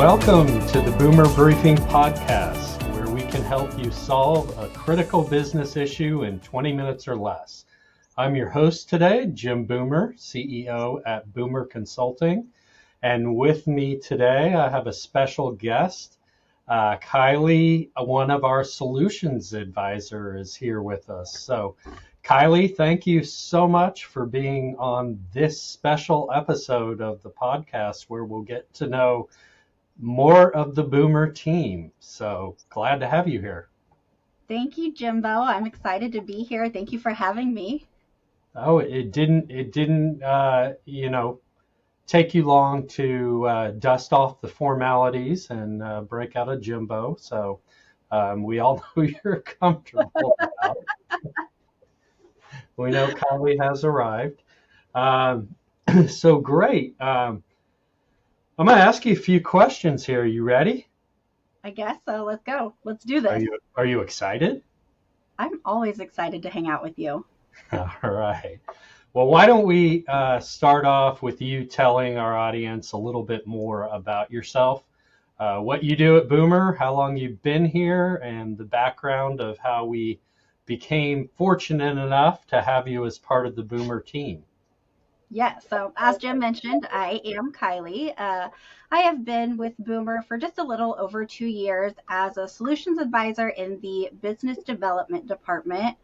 Welcome to the Boomer Briefing Podcast, where we can help you solve a critical business issue in 20 minutes or less. I'm your host today, Jim Boomer, CEO at BoomerConsulting. And with me today, I have a special guest. Kylie, one of our solutions advisor, is here with us. So, Kylie, thank you so much for being on this special episode of the podcast where we'll get to know more of the Boomer team. So glad to have you here. Thank you, Jimbo. I'm excited to be here. Thank you for having me. Oh, it didn't take you long to dust off the formalities and break out a Jimbo. So we all know you're comfortable about it. We know Kylie has arrived. So great. I'm going to ask you a few questions here. Are you ready? I guess so. Let's go. Let's do this. Are you excited? I'm always excited to hang out with you. All right. Well, why don't we start off with you telling our audience a little bit more about yourself, what you do at Boomer, how long you've been here, and the background of how we became fortunate enough to have you as part of the Boomer team. Yeah, so as Jim mentioned, I am Kylie. I have been with Boomer for just a little over 2 years as a solutions advisor in the business development department.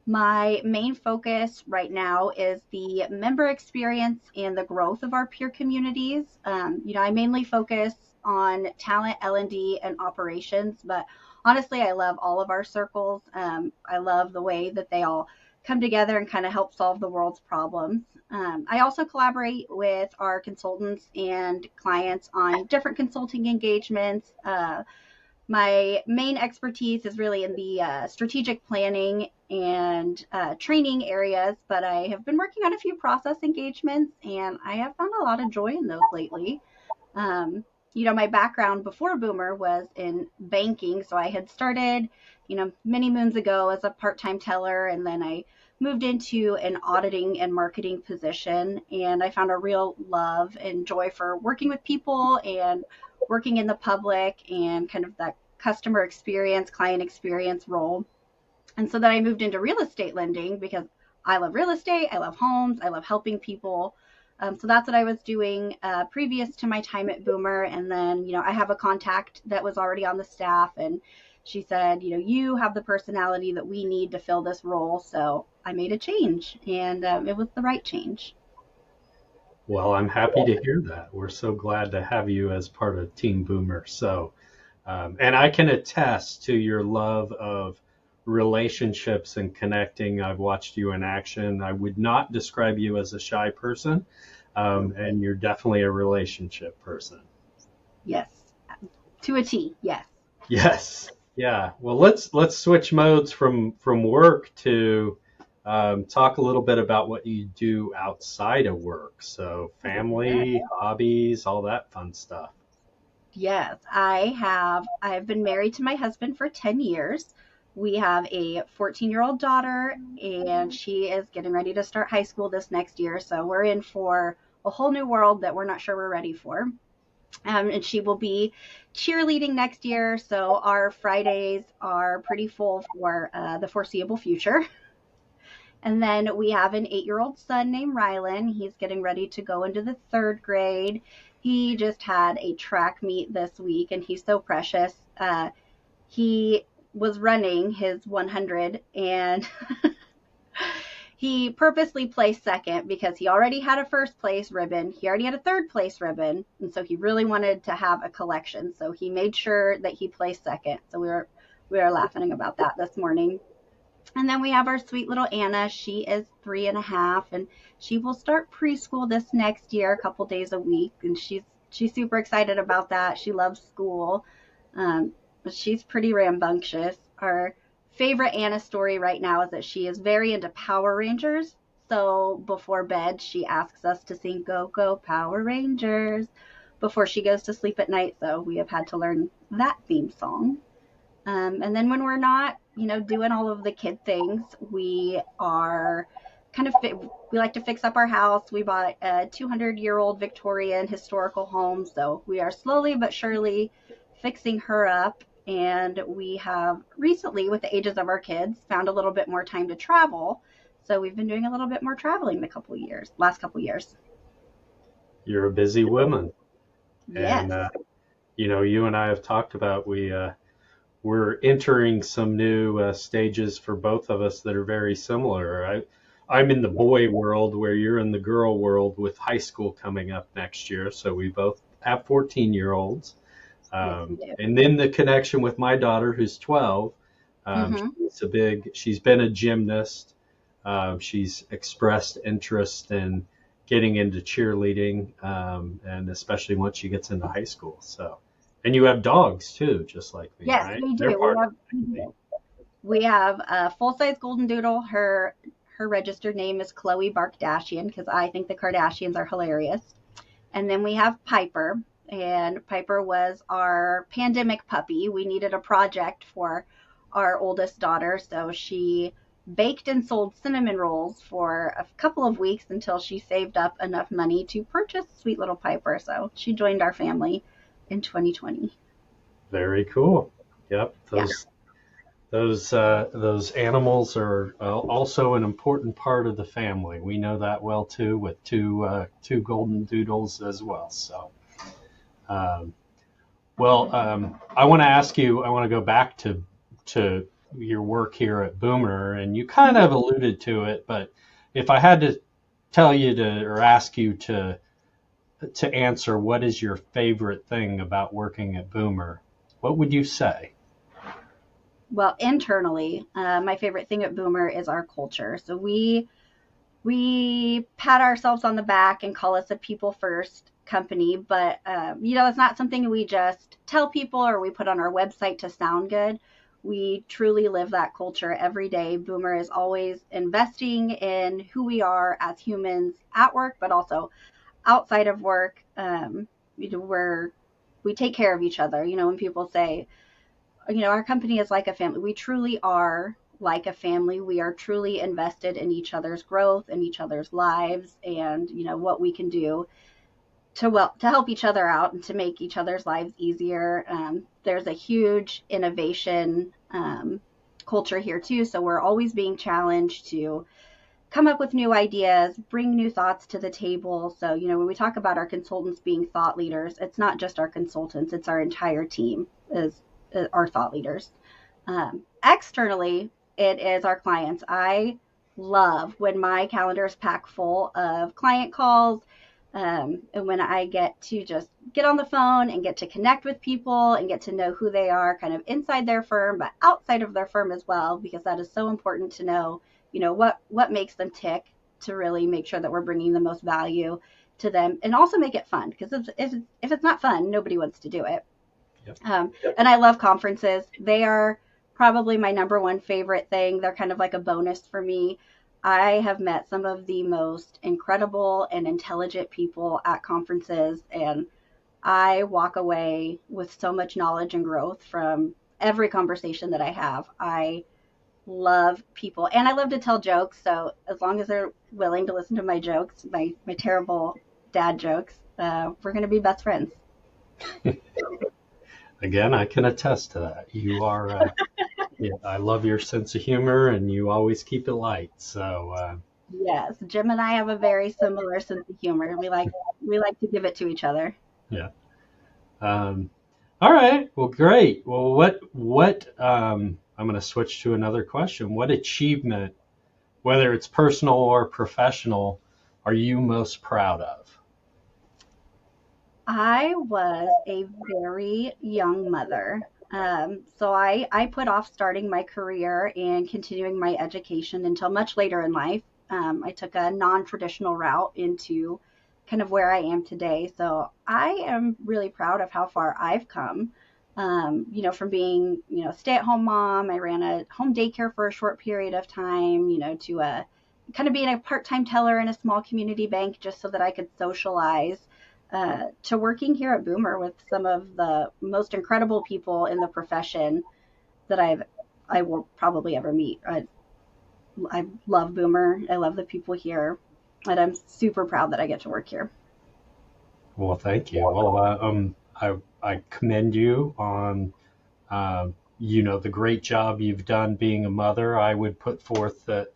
My main focus right now is the member experience and the growth of our peer communities. I mainly focus on talent, L&D, and operations, but honestly, I love all of our circles. I love the way that they all come together and kind of help solve the world's problems. I also collaborate with our consultants and clients on different consulting engagements. My main expertise is really in the strategic planning and training areas, but I have been working on a few process engagements, and I have found a lot of joy in those lately. My background before Boomer was in banking, so I had started, many moons ago as a part-time teller, and then I moved into an auditing and marketing position, and I found a real love and joy for working with people and working in the public and kind of that customer experience, client experience role. And so then I moved into real estate lending because I love real estate, I love homes, I love helping people. So that's what I was doing previous to my time at Boomer. And then, I have a contact that was already on the staff, and she said, you have the personality that we need to fill this role. So I made a change, and it was the right change. Well, I'm happy to hear that. We're so glad to have you as part of Team Boomer. So, and I can attest to your love of relationships and connecting. I've watched you in action. I would not describe you as a shy person, and you're definitely a relationship person. Yes, to a T. Yes. Yes. Yeah. Well, let's switch modes from work to talk a little bit about what you do outside of work. So family, hobbies, all that fun stuff. Yes, I've been married to my husband for 10 years. We have a 14-year-old daughter, and she is getting ready to start high school this next year. So we're in for a whole new world that we're not sure we're ready for. And she will be cheerleading next year. So our Fridays are pretty full for the foreseeable future. And then we have an 8-year-old son named Rylan. He's getting ready to go into the 3rd grade. He just had a track meet this week, and he's so precious. He was running his 100, and he purposely placed second because he already had a 1st place ribbon. He already had a 3rd place ribbon, and so he really wanted to have a collection. So he made sure that he placed second. So we were laughing about that this morning. And then we have our sweet little Anna. She is 3.5, and she will start preschool this next year, a couple days a week. And she's super excited about that. She loves school, but she's pretty rambunctious. Our favorite Anna story right now is that she is very into Power Rangers. So before bed, she asks us to sing "Go Go Power Rangers" before she goes to sleep at night. So we have had to learn that theme song. And then when we're not, doing all of the kid things, we are we like to fix up our house. We bought a 200-year-old Victorian historical home, so we are slowly but surely fixing her up. And we have recently, with the ages of our kids, found a little bit more time to travel. So we've been doing a little bit more traveling last couple years. You're a busy woman. Yes. And, you and I have talked about we're entering some new stages for both of us that are very similar. I'm in the boy world where you're in the girl world with high school coming up next year. So we both have 14-year-olds. Yes, we do. And then the connection with my daughter, who's 12. Mm-hmm. She's been a gymnast. She's expressed interest in getting into cheerleading, and especially once she gets into high school. So, and you have dogs too, just like me, Yes, right? we They're do. part of the family. We have a full-size golden doodle. Her registered name is Chloe Barkdashian because I think the Kardashians are hilarious. And then we have Piper, and Piper was our pandemic puppy. We needed a project for our oldest daughter, so she baked and sold cinnamon rolls for a couple of weeks until she saved up enough money to purchase sweet little Piper. So she joined our family in 2020. Very cool. Yep. Yeah. Those animals are also an important part of the family. We know that well too, with two golden doodles as well. So, um, I want to ask you. I want to go back to your work here at Boomer, and you kind of alluded to it, but if I had to tell you to or ask you to answer what is your favorite thing about working at Boomer, what would you say? Well, internally, my favorite thing at Boomer is our culture. So we pat ourselves on the back and call us a people first company, but it's not something we just tell people or we put on our website to sound good. We truly live that culture every day. Boomer is always investing in who we are as humans at work, but also outside of work. Where we take care of each other. When people say, our company is like a family, we truly are like a family. We are truly invested in each other's growth and each other's lives, and what we can do to help each other out and to make each other's lives easier. There's a huge innovation culture here too, so we're always being challenged to come up with new ideas, bring new thoughts to the table. So when we talk about our consultants being thought leaders, it's not just our consultants, it's our entire team is our thought leaders. Externally, it is our clients. I love when my calendar is packed full of client calls, and when I get to just get on the phone and get to connect with people and get to know who they are kind of inside their firm, but outside of their firm as well, because that is so important to know, what makes them tick, to really make sure that we're bringing the most value to them, and also make it fun, because if it's not fun, nobody wants to do it. Yep. And I love conferences. They are probably my number one favorite thing. They're kind of like a bonus for me. I have met some of the most incredible and intelligent people at conferences, and I walk away with so much knowledge and growth from every conversation that I have. I love people, and I love to tell jokes. So as long as they're willing to listen to my jokes, my terrible dad jokes, we're going to be best friends. Again, I can attest to that. You are, I love your sense of humor, and you always keep it light. So, yes, Jim and I have a very similar sense of humor. We like to give it to each other. Yeah. All right. Well, great. Well, what? I'm going to switch to another question. What achievement, whether it's personal or professional, are you most proud of? I was a very young mother. So I put off starting my career and continuing my education until much later in life. I took a non-traditional route into kind of where I am today. So I am really proud of how far I've come. From being, stay-at-home mom, I ran a home daycare for a short period of time, to kind of being a part-time teller in a small community bank just so that I could socialize, to working here at Boomer with some of the most incredible people in the profession that I will probably ever meet. I love Boomer. I love the people here, and I'm super proud that I get to work here. Well, thank you. Well, I commend you on, the great job you've done being a mother. I would put forth that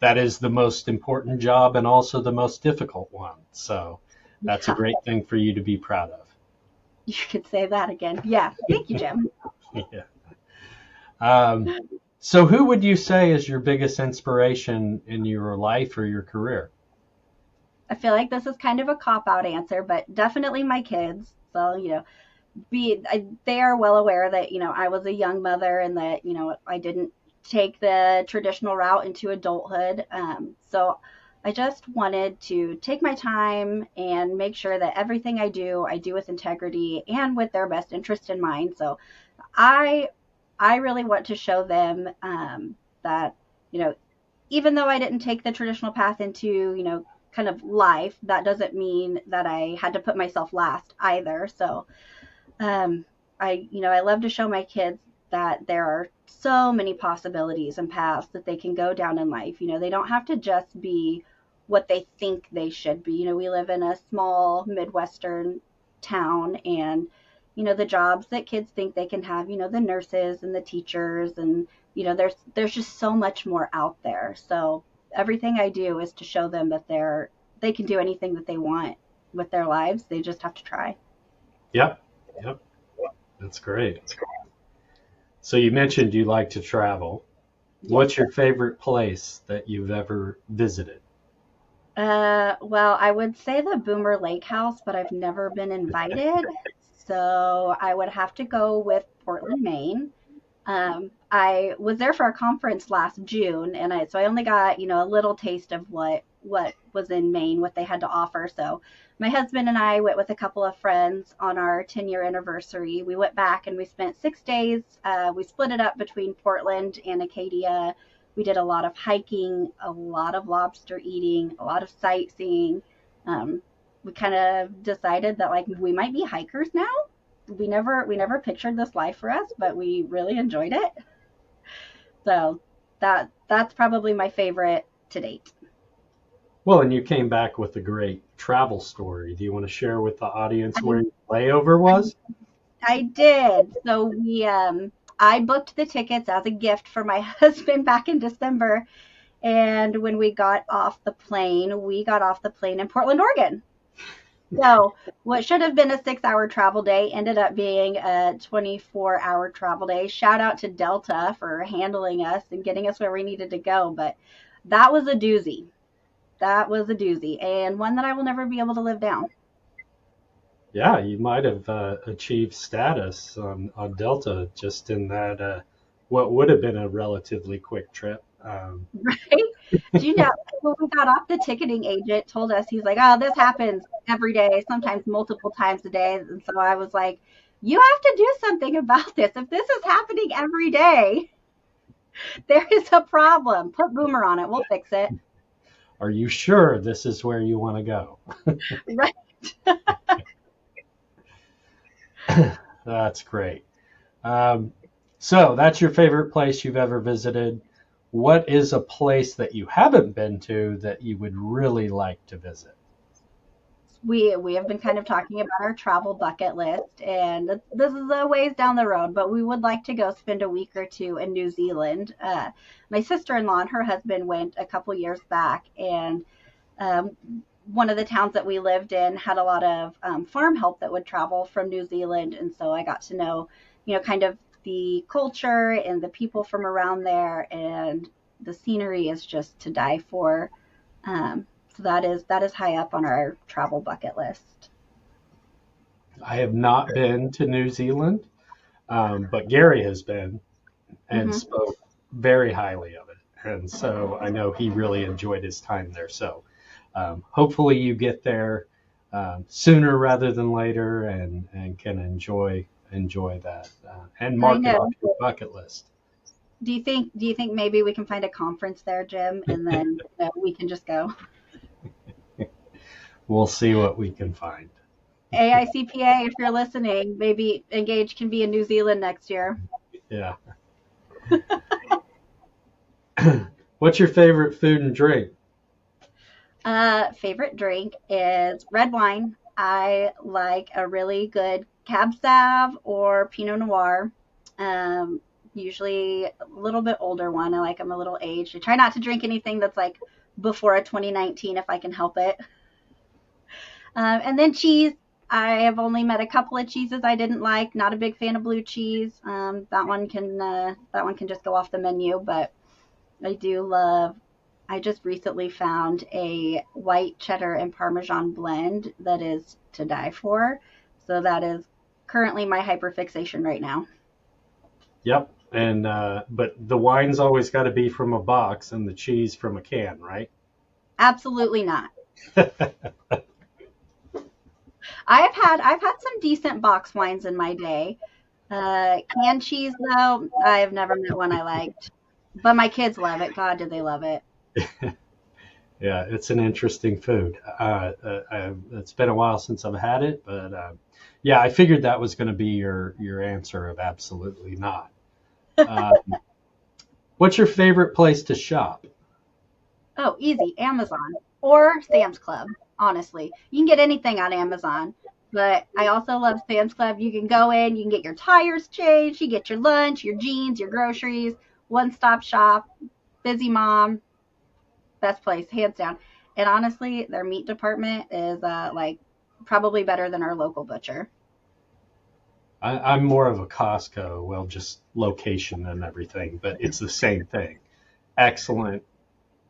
that is the most important job and also the most difficult one. So that's a Yeah, great thing for you to be proud of. you could say that again. Yeah, thank you, Jim. Yeah. Um, so who would you say is your biggest inspiration in your life or your career? I feel like this is kind of a cop out answer, but definitely my kids. So, they are well aware that, I was a young mother and that, I didn't take the traditional route into adulthood. So I just wanted to take my time and make sure that everything I do with integrity and with their best interest in mind. So I, I really want to show them that, you know, even though I didn't take the traditional path into, kind of life, that doesn't mean that I had to put myself last either. So, um, I love to show my kids that there are so many possibilities and paths that they can go down in life. They don't have to just be what they think they should be. We live in a small Midwestern town, and, the jobs that kids think they can have, the nurses and the teachers, and, there's just so much more out there. So everything I do is to show them that they can do anything that they want with their lives. They just have to try. Yep. Yep. That's great. So you mentioned you like to travel. Yes. What's your favorite place that you've ever visited? Well, I would say the Boomer Lake House, but I've never been invited. So I would have to go with Portland, Maine. I was there for a conference last June, and I only got, a little taste of what was in Maine, what they had to offer. So my husband and I went with a couple of friends on our 10-year anniversary. We went back and we spent 6 days. We split it up between Portland and Acadia. We did a lot of hiking, a lot of lobster eating, a lot of sightseeing. Um, we kind of decided that like we might be hikers now. We never pictured this life for us, but we really enjoyed it. So that's probably my favorite to date. Well, and you came back with a great travel story. Do you want to share with the audience where I, your layover was? I did. So I booked the tickets as a gift for my husband back in December, and when we got off the plane in Portland, Oregon. So what should have been a 6-hour travel day ended up being a 24-hour travel day. Shout out to Delta for handling us and getting us where we needed to go. But that was a doozy. That was a doozy, and one that I will never be able to live down. Yeah, you might have achieved status on Delta just in that what would have been a relatively quick trip. Right? Do you know when we got off, the ticketing agent told us, he's like, oh, this happens every day, sometimes multiple times a day. And so I was like, you have to do something about this. If this is happening every day, there is a problem. Put Boomer on it. We'll fix it. Are you sure this is where you want to go? Right. That's great. Um, so that's your favorite place you've ever visited. What is a place that you haven't been to that you would really like to visit? We have been kind of talking about our travel bucket list, and this is a ways down the road, but we would like to go spend a week or two in New Zealand. My sister-in-law and her husband went a couple years back, and um, one of the towns that we lived in had a lot of farm help that would travel from New Zealand, and so I got to know, kind of the culture and the people from around there, and the scenery is just to die for. So that is high up on our travel bucket list. I have not been to New Zealand, but Gary has been and Hmm. spoke very highly of it. And so I know he really enjoyed his time there. So hopefully you get there sooner rather than later and can enjoy that and I mark it off know. your bucket list. Do you think maybe we can find a conference there, Jim, and then we can just go? We'll see what we can find. AICPA, if you're listening, maybe Engage can be in New Zealand next year. Yeah. What's your favorite food and drink? Favorite drink is red wine. I like a really good Cab Sav or Pinot Noir. Um, Usually a little bit older one. I like them a little aged. I try not to drink anything that's like before a 2019 if I can help it. And then cheese. I have only met a couple of cheeses I didn't like. Not a big fan of blue cheese. That one can just go off the menu. But I do love. I just recently found a white cheddar and Parmesan blend that is to die for. So that is currently my hyperfixation right now. Yep. And but the wine's always got to be from a box and the cheese from a can, right? Absolutely not. I've had some decent box wines in my day. Canned cheese though, I've never met one I liked. But my kids love it. God, do they love it. Yeah, it's an interesting food. It's been a while since I've had it, but yeah, I figured that was going to be your answer of absolutely not. Um, what's your favorite place to shop? Oh, easy. Amazon or Sam's Club, honestly. You can get anything on Amazon, but I also love Sam's Club. You can go in, you can get your tires changed, you get your lunch, your jeans, your groceries, one-stop shop, busy mom, best place, hands down. And honestly, their meat department is like probably better than our local butcher. I'm more of a Costco, well, just location and everything, but it's the same thing. Excellent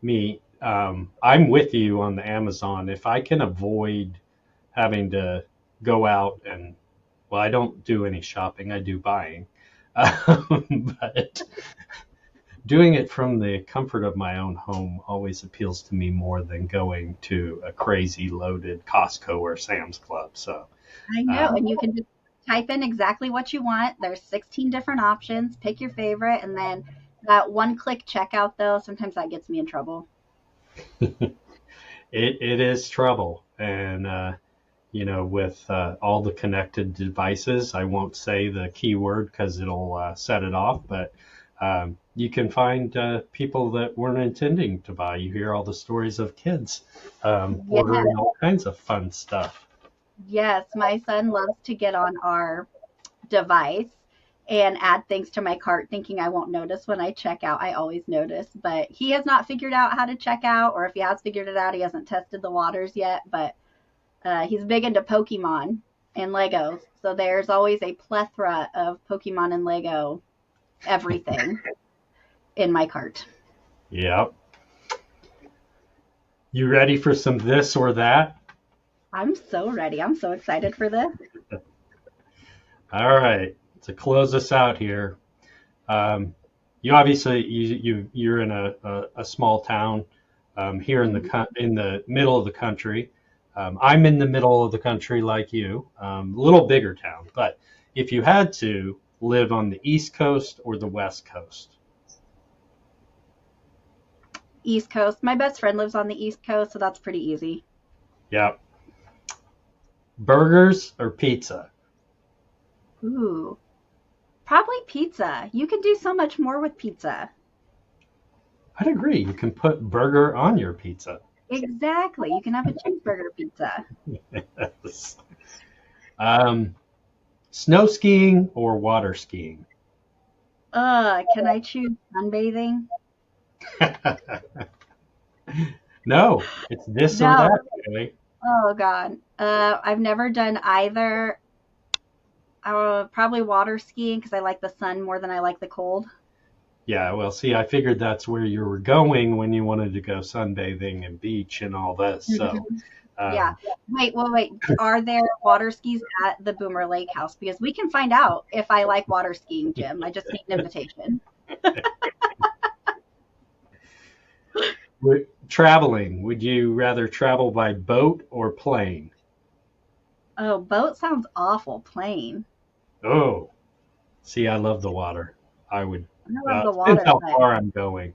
meat. I'm with you on the Amazon. If I can avoid having to go out and, well, I don't do any shopping, I do buying. But doing it from the comfort of my own home always appeals to me more than going to a crazy loaded Costco or Sam's Club. So, I know, um, and you can just type in exactly what you want. There's 16 different options. Pick your favorite, and then that one-click checkout, though, sometimes that gets me in trouble. it is trouble. And, with all the connected devices, I won't say the keyword because it'll set it off, but you can find people that weren't intending to buy. You hear all the stories of kids Yes, ordering all kinds of fun stuff. yes, my son loves to get on our device and add things to my cart thinking I won't notice when I check out. I always notice, but he has not figured out how to check out, or if he has figured it out, he hasn't tested the waters yet. But he's big into Pokemon and Legos. So there's always a plethora of Pokemon and Lego everything in my cart. Yep. You ready for some this or that? I'm so ready. I'm so excited for this. All right. To close us out here, um, you obviously you're in a small town here in in the middle of the country. I'm in the middle of the country like you, a little bigger town. But if you had to live on the East Coast or the West Coast, East Coast. My best friend lives on the East Coast, so that's pretty easy. yeah, burgers or pizza? Ooh, probably pizza. You can do so much more with pizza. I'd agree. You can put burger on your pizza. Exactly. You can have a cheeseburger pizza. Yes. Um, snow skiing or water skiing? Can I choose sunbathing? No, it's this or No. that, really. Oh God. I've never done either. Probably water skiing because I like the sun more than I like the cold. Yeah, well, see, I figured that's where you were going when you wanted to go sunbathing and beach and all this. So, Mhm. Yeah. um, Wait. Are there water skis at the Boomer Lake House? Because we can find out if I like water skiing, Jim. I just need an invitation. traveling, would you rather travel by boat or plane? Oh, boat sounds awful. Plane. Oh, see, I love the water. I would, I love the depends water, how but far I'm going,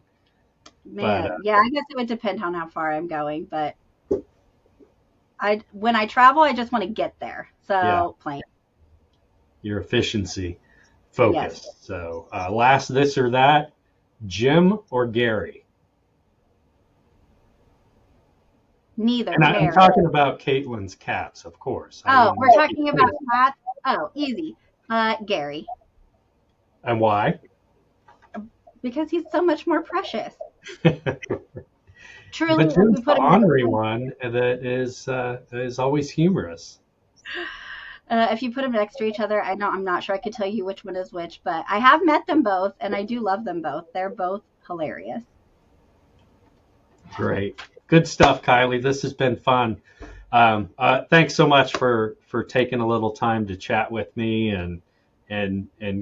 but man, yeah, I guess it would depend on how far I'm going. But when I travel, I just want to get there. yeah, So plane. your efficiency Yes. focus. So, last this or that, Jim or Gary? Neither. And I'm Mary. talking about Caitlin's cats, of course. Oh, we're talking about cats? Oh, easy. Gary. And why? Because he's so much more precious. Truly, But if Jim's you put the him ornery one that is always humorous. if you put them next to each other, I'm not sure I could tell you which one is which, but I have met them both, and I do love them both. They're both hilarious. Great. Good stuff, Kylie. This has been fun. Thanks so much for taking a little time to chat with me and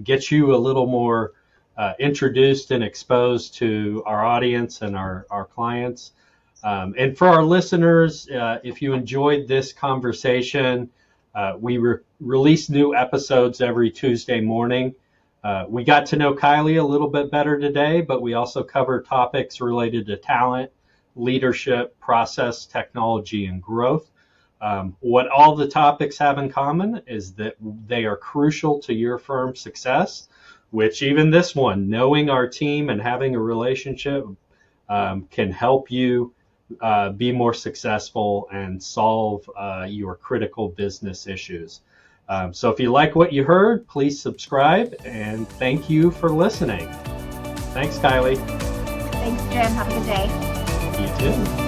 get you a little more introduced and exposed to our audience and our clients. And for our listeners, if you enjoyed this conversation, we release new episodes every Tuesday morning. We got to know Kylie a little bit better today, but we also cover topics related to talent, leadership, process, technology, and growth. What all the topics have in common is that they are crucial to your firm's success, which even this one, knowing our team and having a relationship, can help you be more successful and solve your critical business issues. So if you like what you heard, please subscribe, and thank you for listening. Thanks, Kylie. Thanks, Jim. Have a good day. You too.